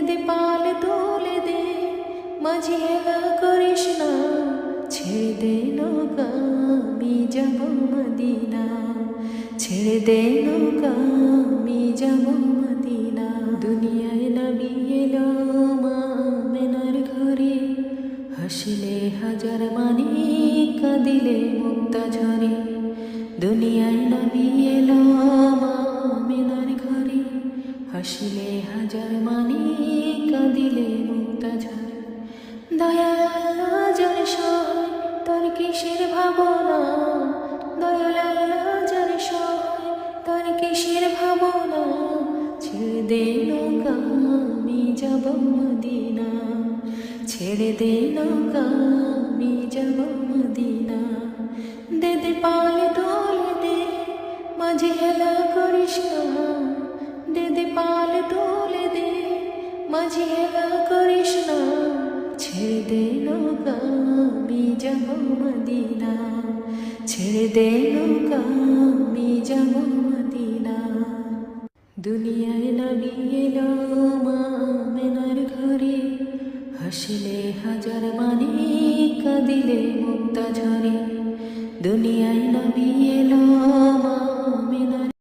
দে পাল তোলে দে, মাঝি হেলা করিস না, ছেড়ে দে নৌকা আমি যাব মদিনা, ছেড়ে দে নৌকা আমি যাব মদিনা। দুনিয়ায় নবী এলো মা মেনার ঘরে, হাসিলে হাজার মানি কাঁদিলে মুক্তা ঝরে। দুনিয়ায় নবী এলো মা মেনার ঘরে, হাসিলে হাজার মানি কাঁদিলে মুক্তা ঝরে। দয়াল যার সহায় তার কিসের ভাবনা, দয়াল যার সহায় তার কিসের ভাবনা, ছেড়ে দে নৌকা আমি যাব মদিনা, ছেড়ে দে নৌকা আমি যাব মদিনা। দে দে পাল তোলে দে, মাঝি হেলা করিস না, দে দে পাল তোলে দে, মাঝি হেলা করিস না, ছেড়ে দে নৌকা আমি যাব মদিনা, ছেড়ে দে নৌকা আমি যাব মদিনা। দুনিয়ায় নবী এলো মা মেনার ঘরে, হাসিলে হাজার মানি কাঁদিলে মুক্তা ঝরে। দুনিয়া